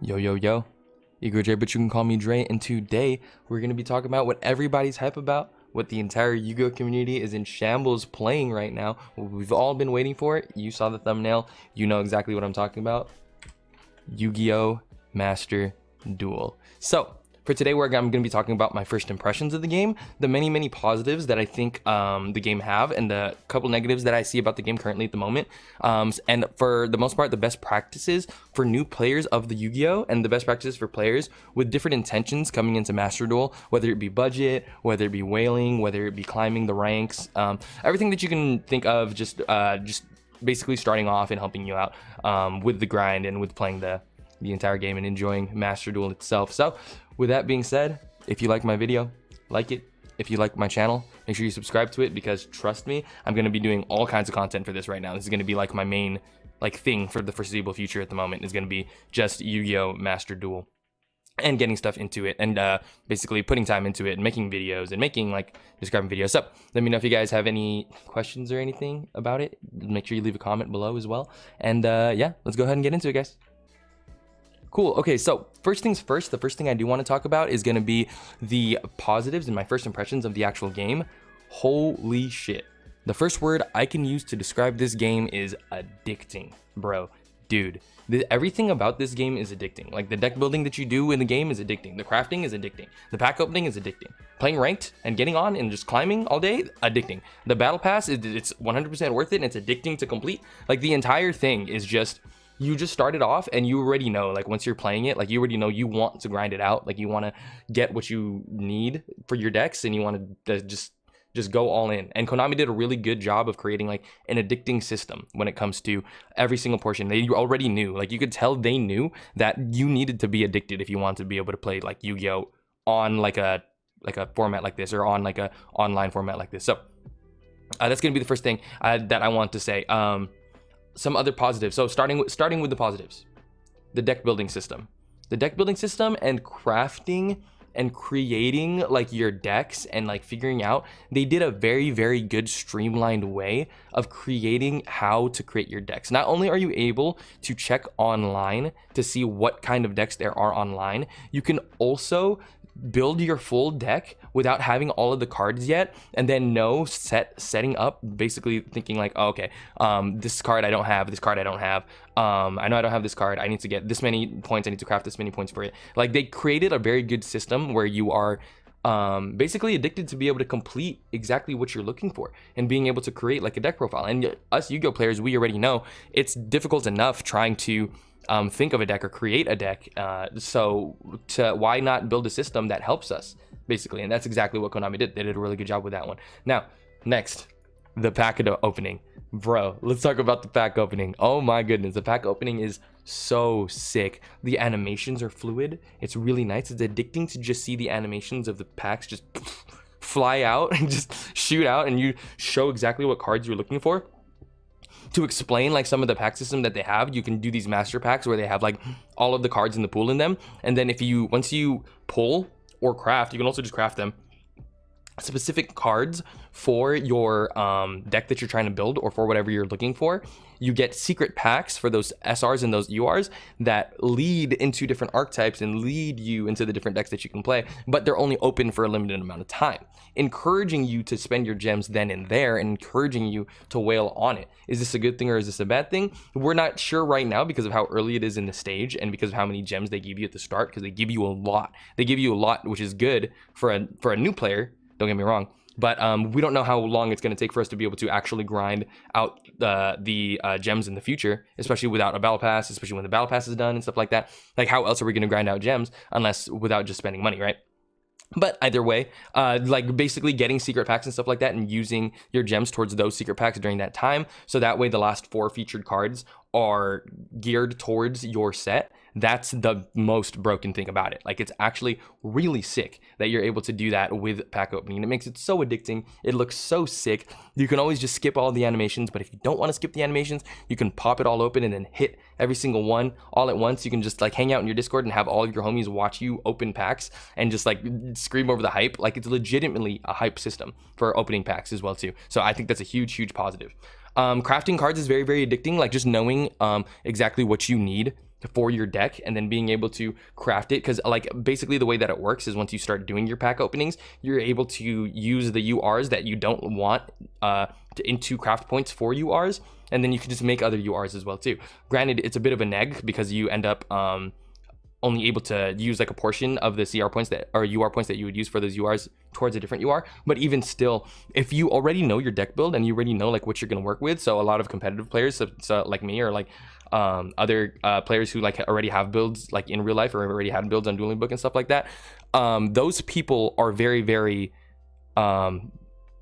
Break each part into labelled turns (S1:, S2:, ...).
S1: Yo, yo, yo. Ego Dre, but you can call me Dre. And today we're going to be talking about what everybody's hype about, what the entire Yu-Gi-Oh community is in shambles playing right now. We've all been waiting for it. You saw the thumbnail. You know exactly what I'm talking about. Yu-Gi-Oh Master Duel. So for today, I'm going to be talking about my first impressions of the game, the many positives that I think the game have, and the couple negatives that I see about the game currently at the moment. And for the most part, the best practices for new players of the Yu-Gi-Oh, and the best practices for players with different intentions coming into Master Duel, whether it be budget, whether it be whaling, whether it be climbing the ranks, everything that you can think of, just basically starting off and helping you out with the grind and with playing the entire game and enjoying Master Duel itself. So with that being said, if you like my video, like it. If you like my channel, make sure you subscribe to it, because trust me, I'm going to be doing all kinds of content for this right now. This is going to be like my main thing for the foreseeable future at the moment, is going to be just Yu-Gi-Oh Master Duel and getting stuff into it, and basically putting time into it and making videos and making describing videos. So let me know if you guys have any questions or anything about it. Make sure you leave a comment below as well. And yeah, let's go ahead and get into it, guys. Cool. Okay, so first things first, the first thing I do want to talk about is going to be the positives and my first impressions of the actual game. Holy shit. The first word I can use to describe this game is addicting, bro. Dude, everything about this game is addicting. Like, the deck building that you do in the game is addicting. The crafting is addicting. The pack opening is addicting. Playing ranked and getting on and just climbing all day, addicting. The battle pass, it's 100% worth it, and it's addicting to complete. Like, the entire thing is just... You just started off and you already know, once you're playing it, you already know you want to grind it out. You want to get what you need for your decks, and you want to just go all in. And Konami did a really good job of creating an addicting system when it comes to every single portion. They already knew, you could tell they knew that you needed to be addicted if you wanted to be able to play Yu-Gi-Oh on a format like this, or on a online format like this. So that's gonna be the first thing that I want to say. Some other positives. So starting with the positives, the deck building system, and crafting and creating your decks, and figuring out, they did a very good streamlined way of creating how to create your decks. Not only are you able to check online to see what kind of decks there are online, you can also build your full deck without having all of the cards yet, and then setting up, basically thinking oh, okay, this card I don't have, this card I don't have, I know I don't have this card, I need to get this many points, I need to craft this many points for it. They created a very good system where you are basically addicted to be able to complete exactly what you're looking for, and being able to create a deck profile. And us Yu-Gi-Oh players, we already know it's difficult enough trying to think of a deck or create a deck, so why not build a system that helps us, basically? And that's exactly what Konami did. They did a really good job with that one. Now, next, the pack opening. Bro, let's talk about the pack opening. Oh my goodness, the pack opening is so sick. The animations are fluid. It's really nice. It's addicting to just see the animations of the packs just fly out and just shoot out, and you show exactly what cards you're looking for. To explain some of the pack system that they have, you can do these master packs where they have all of the cards in the pool in them, and then once you pull or craft, you can also just craft them specific cards for your deck that you're trying to build, or for whatever you're looking for. You get secret packs for those SRs and those URs that lead into different archetypes and lead you into the different decks that you can play, but they're only open for a limited amount of time, encouraging you to spend your gems then and there, and encouraging you to whale on it. Is this a good thing or is this a bad thing? We're not sure right now, because of how early it is in the stage, and because of how many gems they give you at the start, because they give you a lot. They give you a lot, which is good for a new player, don't get me wrong. But we don't know how long it's going to take for us to be able to actually grind out the gems in the future, especially without a battle pass, especially when the battle pass is done and stuff like that. How else are we going to grind out gems unless without just spending money, right? But either way, basically getting secret packs and stuff like that, and using your gems towards those secret packs during that time, so that way the last 4 featured cards are geared towards your set. That's the most broken thing about it. It's actually really sick that you're able to do that with pack opening. It makes it so addicting. It looks so sick. You can always just skip all the animations, but if you don't want to skip the animations, you can pop it all open and then hit every single one all at once. You can just hang out in your Discord and have all of your homies watch you open packs and just scream over the hype. It's legitimately a hype system for opening packs as well too. So I think that's a huge positive. Crafting cards is very addicting. Just knowing exactly what you need for your deck, and then being able to craft it, because like basically the way that it works is once you start doing your pack openings, you're able to use the URs that you don't want into craft points for URs, and then you can just make other URs as well too. Granted, it's a bit of a neg because you end up only able to use like a portion of the CR points that, or UR points that you would use for those URs towards a different UR. But even still, if you already know your deck build and you already know like what you're going to work with, so a lot of competitive players, so like me, or like other players who like already have builds like in real life, or already had builds on Dueling Book and stuff like that, those people are very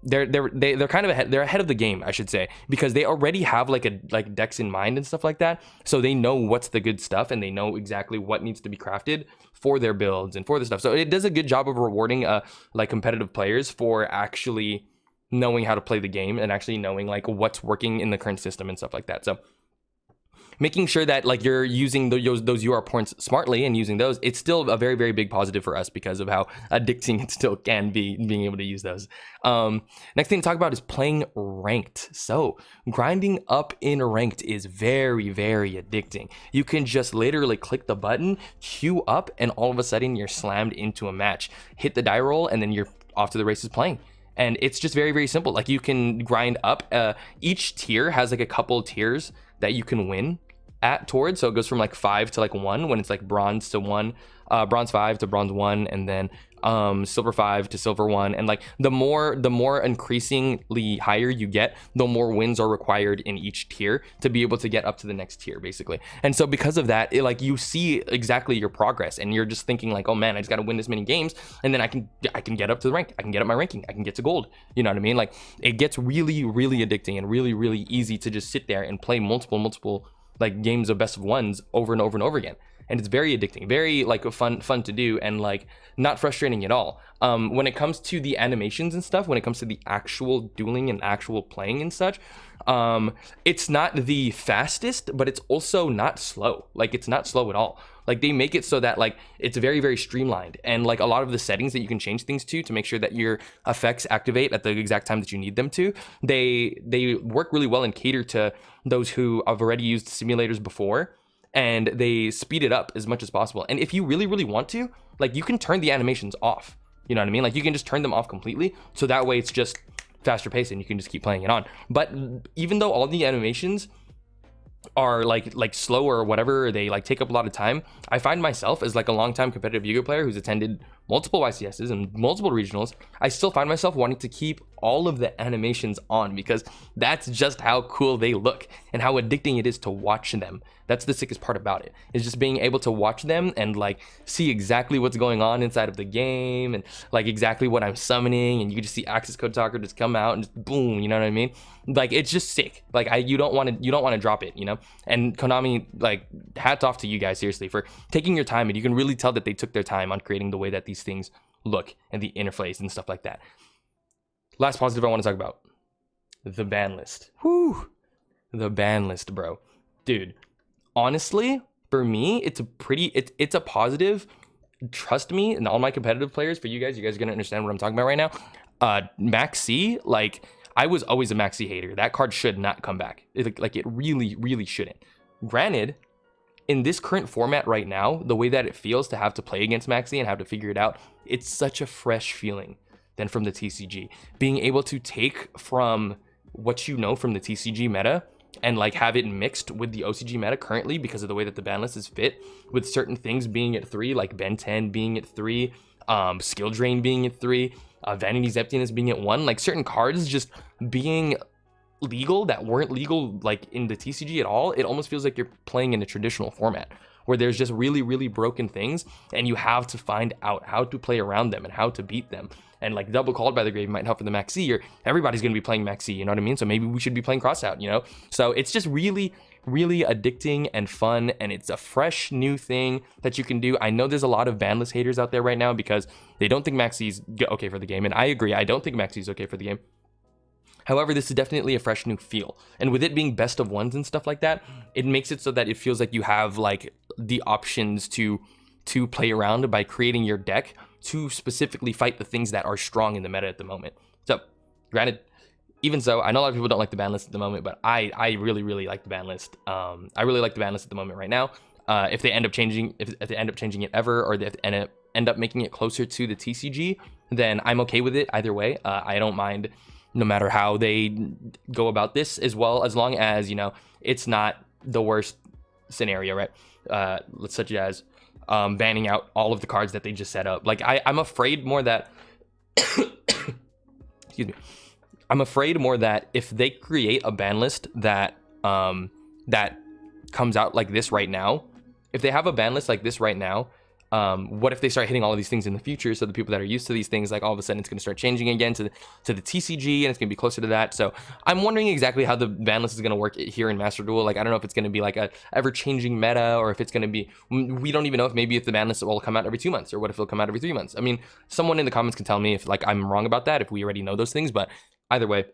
S1: they're kind of ahead, they're ahead of the game, I should say, because they already have like decks in mind and stuff like that, so they know what's the good stuff and they know exactly what needs to be crafted for their builds and for the stuff. So it does a good job of rewarding like competitive players for actually knowing how to play the game and actually knowing like what's working in the current system and stuff like that. So making sure that like you're using those UR points smartly and using those, it's still a very big positive for us because of how addicting it still can be being able to use those. Next thing to talk about is playing ranked. So grinding up in ranked is very addicting. You can just literally click the button, queue up, and all of a sudden you're slammed into a match. Hit the die roll, and then you're off to the races playing. And it's just very simple. Like you can grind up. Each tier has like a couple tiers that you can win at towards. So it goes from like 5 to like 1 when it's like bronze to 1, bronze 5 to bronze 1, and then silver 5 to silver 1. And like the more increasingly higher you get, the more wins are required in each tier to be able to get up to the next tier, basically. And so because of that, like you see exactly your progress, and you're just thinking like, oh man, I just got to win this many games, and then I can get up to the rank, I can get up my ranking, I can get to gold. You know what I mean? Like it gets really addicting and really easy to just sit there and play multiple like games of best of ones over and over again. And it's very addicting, very like fun to do, and like not frustrating at all. When it comes to the animations and stuff, when it comes to the actual dueling and actual playing and such, it's not the fastest, but it's also not slow. Like it's not slow at all. Like they make it so that like it's very streamlined, and like a lot of the settings that you can change things to make sure that your effects activate at the exact time that you need them to, they work really well and cater to those who have already used simulators before, and they speed it up as much as possible. And if you really want to, like you can turn the animations off. You know what I mean? Like you can just turn them off completely, so that way it's just faster paced and you can just keep playing it on. But even though all the animations are like slower or whatever, they like take up a lot of time, I find myself as like a long-time competitive Yu-Gi-Oh player who's attended multiple YCSs and multiple regionals, I still find myself wanting to keep all of the animations on, because that's just how cool they look and how addicting it is to watch them. That's the sickest part about it, is just being able to watch them and like see exactly what's going on inside of the game, and like exactly what I'm summoning, and you can just see access code talker just come out and just boom, you know what I mean? Like it's just sick. Like you don't want to drop it, you know? And Konami, like hats off to you guys seriously for taking your time, and you can really tell that they took their time on creating the way that these things look and the interface and stuff like that. Last positive I want to talk about, the ban list. Whew, the ban list, bro. Dude, honestly, for me, it's a positive. Trust me, and all my competitive players, for you guys are gonna understand what I'm talking about right now. Max C, like I was always a Max C hater. That card should not come back. It really shouldn't. Granted, in this current format right now, the way that it feels to have to play against Max C and have to figure it out, it's such a fresh feeling than from the TCG. Being able to take from what you know from the TCG meta and like have it mixed with the OCG meta currently, because of the way that the ban list is fit, with certain things being at 3, like Ben 10 being at 3, Skill Drain being at 3, Vanity's Emptiness being at 1, like certain cards just being legal that weren't legal like in the TCG at all. It almost feels like you're playing in a traditional format where there's just really broken things, and you have to find out how to play around them and how to beat them. And like Double Called by the Grave might help for the Max C, or everybody's going to be playing Max C, you know what I mean? So maybe we should be playing Crossout, you know? So it's just really addicting and fun, and it's a fresh new thing that you can do. I know there's a lot of banless haters out there right now because they don't think Max C's okay for the game, and I agree, I don't think Max C's okay for the game. However, this is definitely a fresh new feel, and with it being best of ones and stuff like that, it makes it so that it feels like you have like the options to play around by creating your deck to specifically fight the things that are strong in the meta at the moment. So granted, even so, I know a lot of people don't like the ban list at the moment, but I really like the ban list. I really like the ban list at the moment right now. If they end up changing, if they end up changing it ever, or they end up making it closer to the TCG, then I'm okay with it either way. I don't mind no matter how they go about this, as well, as long as, you know, it's not the worst scenario, right? Such as banning out all of the cards that they just set up. Like I'm afraid more that excuse me, I'm afraid more that if they create a ban list that that comes out like this right now, if they have a ban list like this right now, what if they start hitting all of these things in the future? So the people that are used to these things, like all of a sudden it's going to start changing again to the TCG, and it's going to be closer to that. So I'm wondering exactly how the ban list is going to work here in Master Duel. Like, I don't know if it's going to be like a ever-changing meta, or if it's going to be, we don't even know if maybe if the ban list will come out every 2 months, or what if it'll come out every 3 months. I mean, someone in the comments can tell me if like I'm wrong about that, if we already know those things. But either way,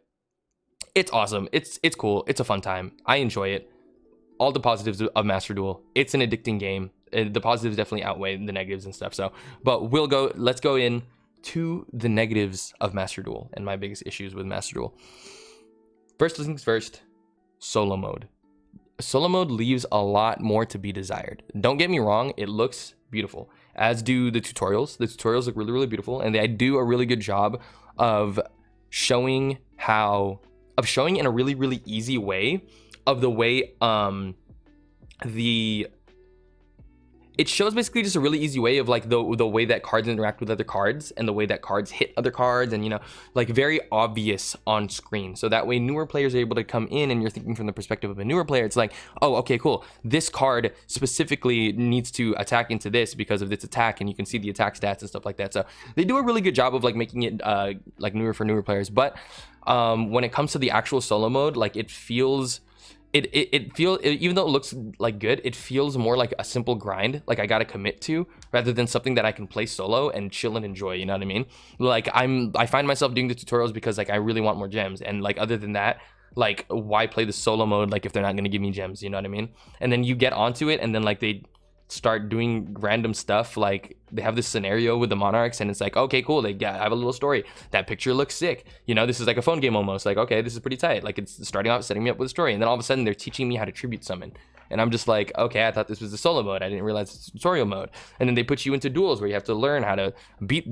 S1: it's awesome. It's cool. It's a fun time. I enjoy it. All the positives of Master Duel. It's an addicting game. The positives definitely outweigh the negatives and stuff. So, but let's go in to the negatives of Master Duel and my biggest issues with Master Duel. First things first, solo mode. Solo mode leaves a lot more to be desired. Don't get me wrong, it looks beautiful, as do the tutorials. The tutorials look really, really beautiful, and they do a really good job of showing in a really, really easy way of the way it shows basically just a really easy way of like the way that cards interact with other cards, and the way that cards hit other cards, and, you know, like very obvious on screen. So that way newer players are able to come in, and you're thinking from the perspective of a newer player. It's like, oh, okay, cool. This card specifically needs to attack into this because of its attack, and you can see the attack stats and stuff like that. So they do a really good job of like making it like newer for newer players. But when it comes to the actual solo mode, like it feels, even though it looks like good, it feels more like a simple grind, like I gotta commit to, rather than something that I can play solo and chill and enjoy. You know what I mean? Like I find myself doing the tutorials because like I really want more gems, and like other than that, like why play the solo mode like if they're not gonna give me gems? You know what I mean? And then you get onto it, and then like they start doing random stuff, like they have this scenario with the monarchs, and it's like, okay, cool, they have a little story, that picture looks sick, you know, this is like a phone game almost, like, okay, this is pretty tight, like it's starting off setting me up with a story, and then all of a sudden they're teaching me how to tribute summon, and I'm just like, okay, I thought this was the solo mode, I didn't realize it's tutorial mode. And then they put you into duels where you have to learn how to beat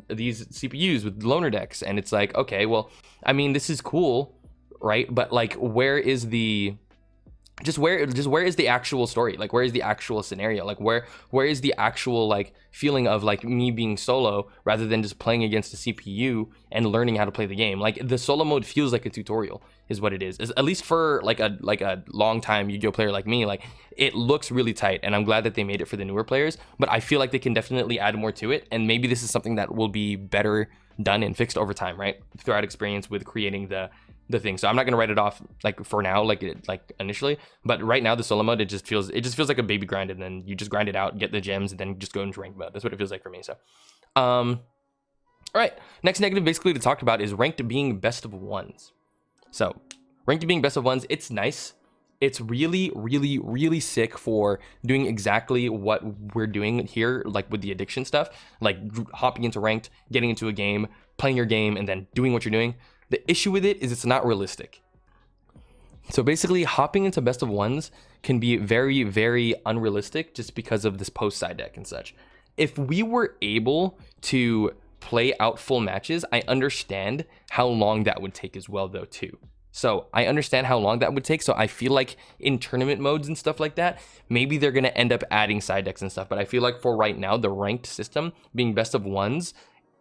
S1: these CPUs with loner decks, and it's like, okay, well, I mean, this is cool, right? But like, where is the where is the actual story? Like, where is the actual scenario? Like, where is the actual like feeling of like me being solo rather than just playing against a CPU and learning how to play the game? Like, the solo mode feels like a tutorial is what it is. At least for like a long time Yu-Gi-Oh player like me, like it looks really tight, and I'm glad that they made it for the newer players, but I feel like they can definitely add more to it, and maybe this is something that will be better done and fixed over time, right? Throughout experience with creating the thing. So I'm not gonna write it off like for now, like initially, but right now the solo mode, it just feels like a baby grind, and then you just grind it out, get the gems, and then just go into ranked mode. That's what it feels like for me. So all right, next negative basically to talk about is ranked being best of ones. So ranked being best of ones, it's nice. It's really, really, really sick for doing exactly what we're doing here, like with the addiction stuff, like hopping into ranked, getting into a game, playing your game, and then doing what you're doing. The issue with it is it's not realistic. So basically, hopping into best of ones can be very, very unrealistic just because of this post side deck and such. If we were able to play out full matches, I understand how long that would take as well, though, too. So I understand how long that would take. So I feel like in tournament modes and stuff like that, maybe they're going to end up adding side decks and stuff. But I feel like for right now, the ranked system being best of ones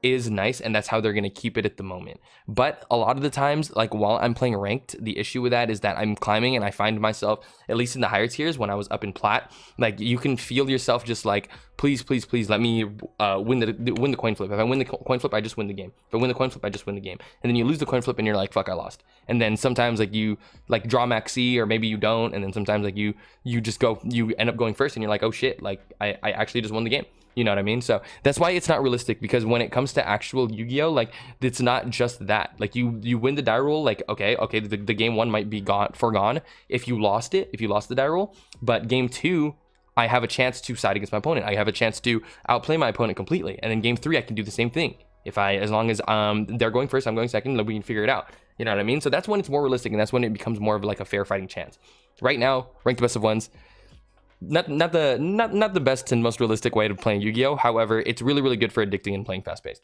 S1: is nice, and that's how they're going to keep it at the moment. But a lot of the times, like while I'm playing ranked, the issue with that is that I'm climbing, and I find myself, at least in the higher tiers when I was up in plat, like you can feel yourself just like, please, please, please let me win the coin flip. If I win the coin flip, I just win the game. If I win the coin flip, I just win the game. And then you lose the coin flip and you're like, fuck, I lost. And then sometimes like you like draw max C, or maybe you don't, and then sometimes like you end up going first, and you're like, oh shit, like I actually just won the game. You know what I mean? So that's why it's not realistic, because when it comes to actual Yu-Gi-Oh, like it's not just that. Like you win the die roll, like okay, the game one might be foregone if you lost the die roll, but game two, I have a chance to side against my opponent. I have a chance to outplay my opponent completely, and then game three I can do the same thing. As long as they're going first, I'm going second, then we can figure it out. You know what I mean? So that's when it's more realistic, and that's when it becomes more of like a fair fighting chance. Right now, ranked best of ones, not the best and most realistic way of playing Yu-Gi-Oh. However, it's really good for addicting and playing fast-paced.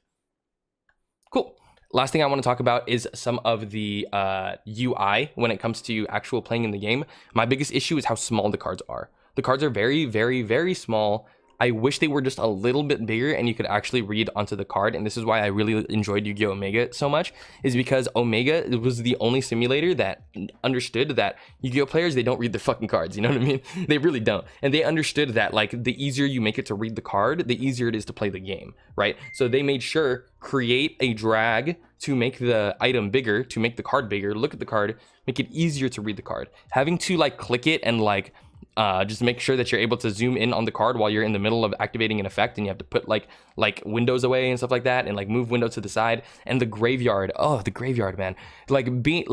S1: Cool. Last thing I want to talk about is some of the UI when it comes to actual playing in the game. My biggest issue is how small the cards are. The cards are very small. I wish they were just a little bit bigger and you could actually read onto the card. And this is why I really enjoyed Yu-Gi-Oh! Omega so much, is because Omega was the only simulator that understood that Yu-Gi-Oh! Players, they don't read the fucking cards. You know what I mean? They really don't. And they understood that, like, the easier you make it to read the card, the easier it is to play the game, right? So they made sure, create a drag to make the item bigger, to make the card bigger, look at the card, make it easier to read the card. Having to, like, click it and, like, just make sure that you're able to zoom in on the card while you're in the middle of activating an effect, and you have to put like windows away and stuff like that, and like move windows to the side. And the graveyard, oh, the graveyard, man, like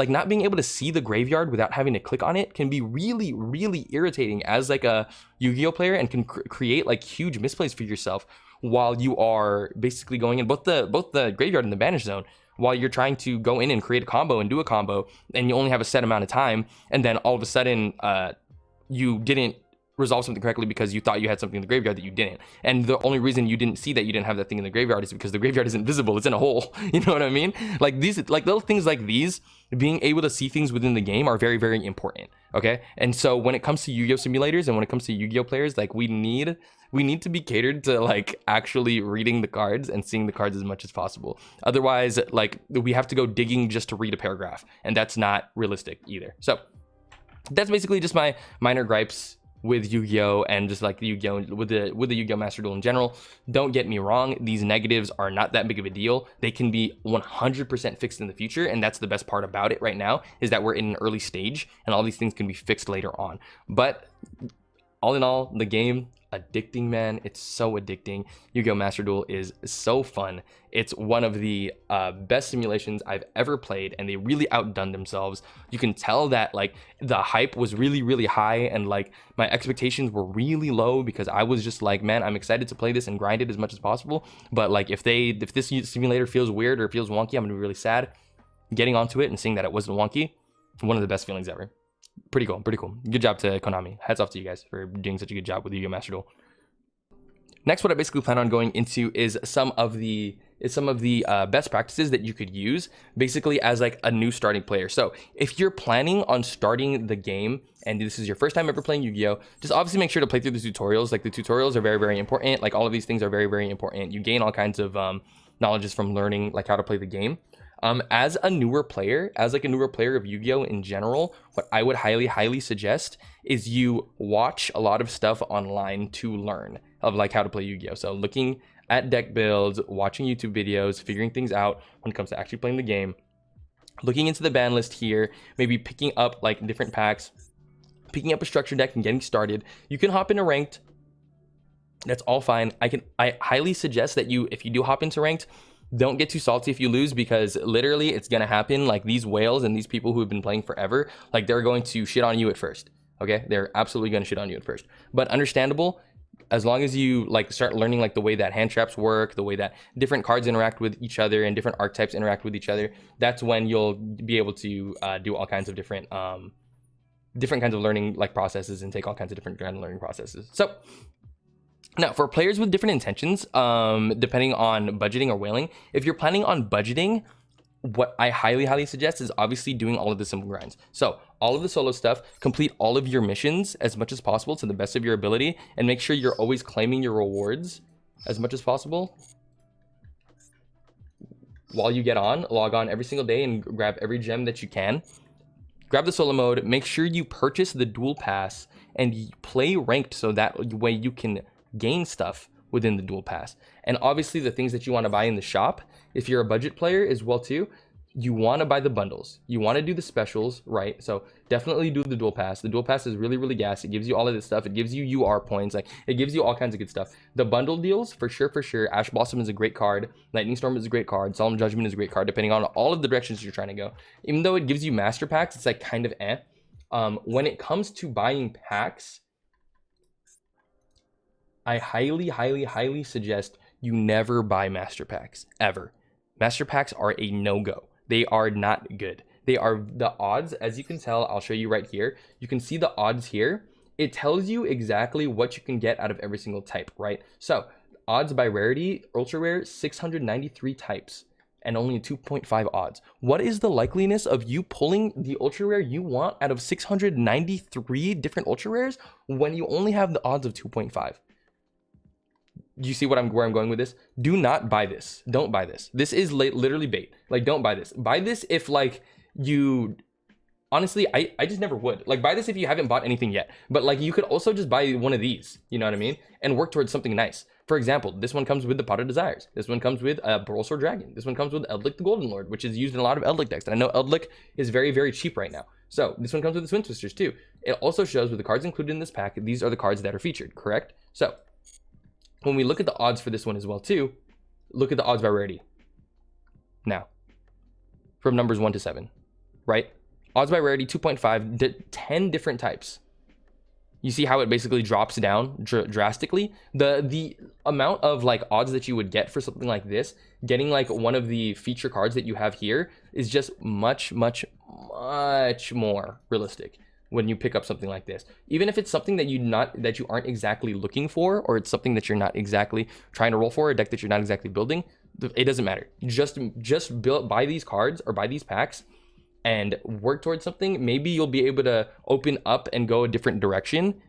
S1: not being able to see the graveyard without having to click on it can be really irritating as like a Yu-Gi-Oh player, and can create like huge misplays for yourself while you are basically going in both the graveyard and the banish zone, while you're trying to go in and create a combo and do a combo, and you only have a set amount of time, and then all of a sudden you didn't resolve something correctly because you thought you had something in the graveyard that you didn't. And the only reason you didn't see that you didn't have that thing in the graveyard is because the graveyard isn't visible. It's in a hole. You know what I mean? Like these, like little things like these, being able to see things within the game are very important. Okay. And so when it comes to Yu-Gi-Oh simulators and when it comes to Yu-Gi-Oh players, like we need to be catered to like actually reading the cards and seeing the cards as much as possible. Otherwise, like we have to go digging just to read a paragraph, and that's not realistic either. So that's basically just my minor gripes with Yu-Gi-Oh! And just like the Yu-Gi-Oh! with the Yu-Gi-Oh! Master Duel in general. Don't get me wrong, these negatives are not that big of a deal. They can be 100% fixed in the future, and that's the best part about it right now, is that we're in an early stage, and all these things can be fixed later on. But all in all, the game, addicting, man. It's so addicting. Yu-Gi-Oh! Master Duel is so fun. It's one of the best simulations I've ever played, and they really outdone themselves. You can tell that like the hype was really high, and like my expectations were really low, because I was just like, man, I'm excited to play this and grind it as much as possible. But like if this simulator feels weird or feels wonky, I'm gonna be really sad. Getting onto it and seeing that it wasn't wonky, one of the best feelings ever. Pretty cool. Good job to Konami. Hats off to you guys for doing such a good job with Yu-Gi-Oh! Master Duel. Next, what I basically plan on going into is some of the best practices that you could use basically as like a new starting player. So if you're planning on starting the game and this is your first time ever playing Yu-Gi-Oh, just obviously make sure to play through the tutorials. Like the tutorials are very important. Like all of these things are very important. You gain all kinds of knowledge from learning like how to play the game. As a newer player of Yu-Gi-Oh in general, what I would highly suggest is you watch a lot of stuff online to learn of like how to play Yu-Gi-Oh. So looking at deck builds, watching YouTube videos, figuring things out when it comes to actually playing the game, looking into the ban list here, maybe picking up like different packs, picking up a structure deck and getting started. You can hop into ranked. That's all fine. I highly suggest that if you do hop into ranked, don't get too salty if you lose, because literally it's gonna happen. Like these whales and these people who have been playing forever, like they're going to shit on you at first. Okay, they're absolutely gonna shit on you at first, but understandable. As long as you like start learning like the way that hand traps work, the way that different cards interact with each other and different archetypes interact with each other, that's when you'll be able to do all kinds of different kinds of learning like processes and take all kinds of different kind of learning processes. So now, for players with different intentions, depending on budgeting or whaling, if you're planning on budgeting, what I highly suggest is obviously doing all of the simple grinds. So all of the solo stuff, complete all of your missions as much as possible to the best of your ability, and make sure you're always claiming your rewards as much as possible. While you get on, log on every single day and grab every gem that you can. Grab the solo mode, make sure you purchase the duel pass and play ranked, so that way you can gain stuff within the duel pass. And obviously the things that you want to buy in the shop, if you're a budget player as well too, you want to buy the bundles, you want to do the specials, right? So definitely do the duel pass. The duel pass is really gas. It gives you all of this stuff. It gives you UR points, like it gives you all kinds of good stuff. The bundle deals, for sure. Ash Blossom is a great card, Lightning Storm is a great card, Solemn Judgment is a great card, depending on all of the directions you're trying to go. Even though it gives you master packs, it's like kind of when it comes to buying packs, I highly suggest you never buy master packs, ever. Master packs are a no-go. They are not good. They are the odds, as you can tell, I'll show you right here. You can see the odds here. it tells you exactly what you can get out of every single type, right? So odds by rarity, ultra rare, 693 types and only 2.5 odds. What is the likeliness of you pulling the ultra rare you want out of 693 different ultra rares when you only have the odds of 2.5? You see where I'm going with this? Do not buy this. Don't buy this. This is literally bait. Like, don't buy this. Buy this if like you, honestly, I just never would. Like, buy this if you haven't bought anything yet. But like, you could also just buy one of these, you know what I mean? And work towards something nice. For example, this one comes with the Pot of Desires. This one comes with a Brawl Sword Dragon. This one comes with Eldlick the Golden Lord, which is used in a lot of Eldlick decks. And I know Eldlick is very, very cheap right now. So this one comes with the Swing Twisters too. It also shows with the cards included in this pack, these are the cards that are featured, correct? So when we look at the odds for this one as well too, look at the odds by rarity. Now, from numbers 1 to 7, right? Odds by rarity, 2.5, 10 different types. You see how it basically drops down drastically? The amount of like odds that you would get for something like this, getting like one of the feature cards that you have here is just much more realistic when you pick up something like this. Even if it's something that you aren't exactly looking for, or it's something that you're not exactly trying to roll for, a deck that you're not exactly building, it doesn't matter. Just buy these cards or buy these packs and work towards something. Maybe you'll be able to open up and go a different direction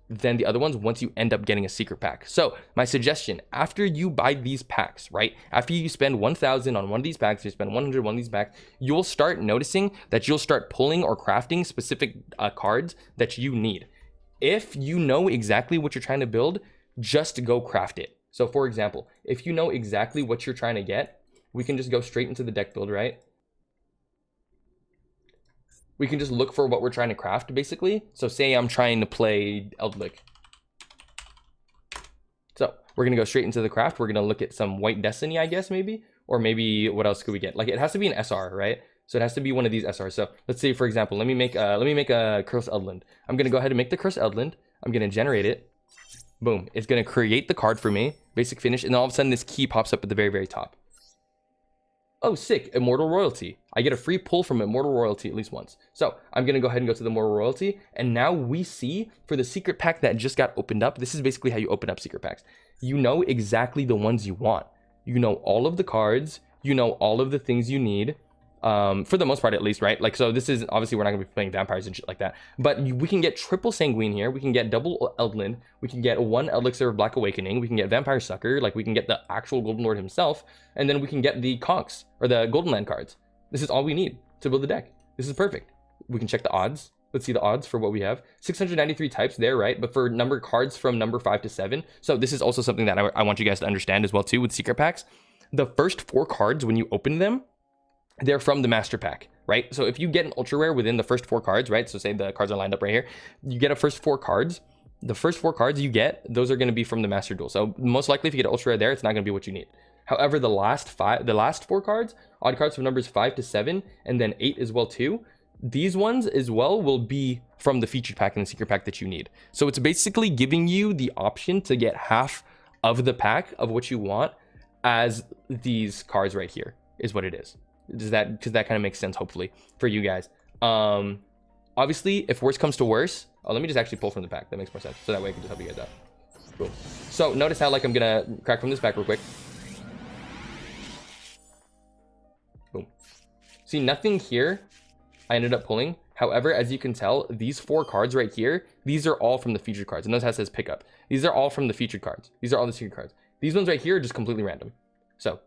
S1: than the other ones once you end up getting a secret pack. So my suggestion, after you buy these packs, right? After you spend 1,000 on one of these packs, you spend 100 on one of these packs, you'll start noticing that you'll start pulling or crafting specific cards that you need. If you know exactly what you're trying to build, just go craft it. So for example, if you know exactly what you're trying to get, we can just go straight into the deck build, right? We can just look for what we're trying to craft, basically. So say I'm trying to play Eldlick. So we're going to go straight into the craft. We're going to look at some White Destiny, I guess, maybe. Or maybe what else could we get? Like, it has to be an SR, right? So it has to be one of these SRs. So let's say, for example, let me make a Curse Eldland. I'm going to go ahead and make the Curse Eldland. I'm going to generate it. Boom. It's going to create the card for me. Basic finish. And then all of a sudden, this key pops up at the very, very top. Oh, sick. Immortal Royalty. I get a free pull from Immortal Royalty at least once. So I'm going to go ahead and go to the Immortal Royalty. And now we see for the secret pack that just got opened up, this is basically how you open up secret packs. You know exactly the ones you want. You know all of the cards. You know all of the things you need. For the most part, at least, right? Like, so this is obviously we're not gonna be playing vampires and shit like that, but we can get triple Sanguine here. We can get double Eldland. We can get one Elixir of Black Awakening. We can get Vampire Sucker. Like, we can get the actual Golden Lord himself, and then we can get the Conks or the Golden Land cards. This is all we need to build the deck. This is perfect. We can check the odds. Let's see the odds for what we have. 693 types there, right? But for number cards from number 5 to 7. So this is also something that I want you guys to understand as well too with secret packs. The first 4 cards when you open them, they're from the master pack, right? So if you get an ultra rare within the first 4 cards, right? So say the cards are lined up right here, you get a first 4 cards. The first 4 cards you get, those are going to be from the Master Duel. So most likely if you get an ultra rare there, it's not going to be what you need. However, the last 4 cards, odd cards from numbers 5 to 7, and then 8 as well too, these ones as well will be from the featured pack and the secret pack that you need. So it's basically giving you the option to get half of the pack of what you want as these cards right here is what it is. Does that kind of make sense, hopefully, for you guys? Obviously, if worse comes to worse, let me just actually pull from the pack. That makes more sense. So that way I can just help you guys out. Cool. So notice how, like, I'm gonna crack from this pack real quick. Boom. See, nothing here I ended up pulling. However, as you can tell, these 4 cards right here, these are all from the featured cards. And notice how it says pickup. These are all from the featured cards. These are all the secret cards. These ones right here are just completely random. So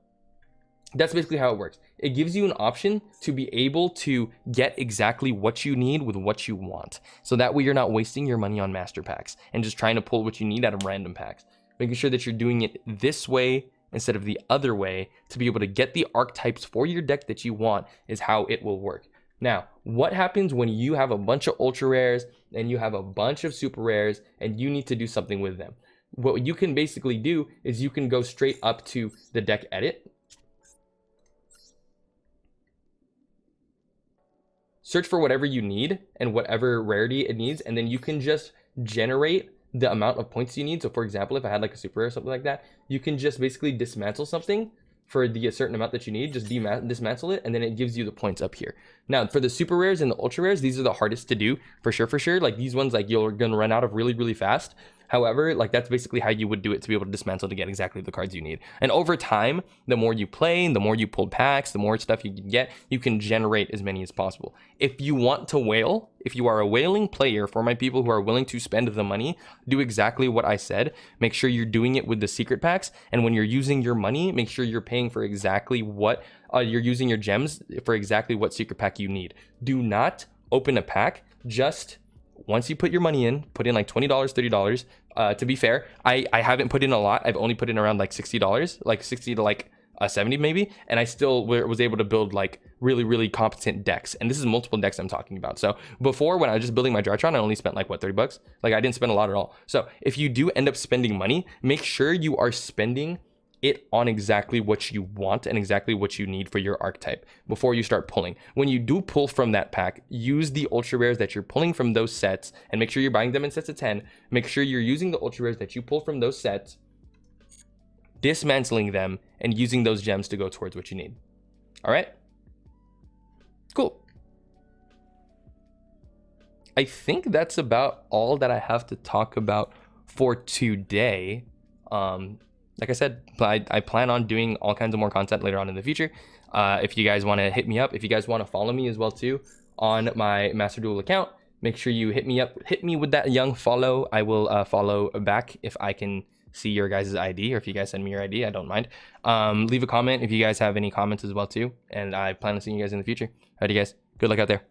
S1: that's basically how it works. It gives you an option to be able to get exactly what you need with what you want. So that way you're not wasting your money on master packs and just trying to pull what you need out of random packs. Making sure that you're doing it this way instead of the other way to be able to get the archetypes for your deck that you want is how it will work. Now, what happens when you have a bunch of ultra rares and you have a bunch of super rares and you need to do something with them? What you can basically do is you can go straight up to the deck edit, search for whatever you need and whatever rarity it needs, and then you can just generate the amount of points you need. So for example, if I had like a super rare or something like that, you can just basically dismantle something for the certain amount that you need, just dismantle it, and then it gives you the points up here. Now, for the super rares and the ultra rares, these are the hardest to do for sure. Like these ones, like you're gonna run out of really fast. However, like that's basically how you would do it to be able to dismantle to get exactly the cards you need. And over time, the more you play, the more you pull packs, the more stuff you can get, you can generate as many as possible. If you want to whale, if you are a whaling player, for my people who are willing to spend the money, do exactly what I said. Make sure you're doing it with the secret packs. And when you're using your money, make sure you're paying for exactly what you're using your gems for exactly what secret pack you need. Do not open a pack just once you put your money in, put in like $20, $30. To be fair, I haven't put in a lot. I've only put in around like $60, like 60 to like 70 maybe, and I still was able to build like really competent decks. And this is multiple decks I'm talking about. So before, when I was just building my Drytron, I only spent like what, $30? Like I didn't spend a lot at all. So if you do end up spending money, make sure you are spending it on exactly what you want and exactly what you need for your archetype before you start pulling. When you do pull from that pack, use the ultra rares that you're pulling from those sets, and make sure you're buying them in sets of 10. Make sure you're using the ultra rares that you pull from those sets, dismantling them, and using those gems to go towards what you need. All right, cool. I think that's about all that I have to talk about for today. Like I said, I plan on doing all kinds of more content later on in the future. If you guys want to hit me up, if you guys want to follow me as well too on my Master Duel account, make sure you hit me up, hit me with that young follow. I will follow back if I can see your guys' ID, or if you guys send me your ID, I don't mind. Leave a comment if you guys have any comments as well too, and I plan on seeing you guys in the future. Alrighty guys, good luck out there.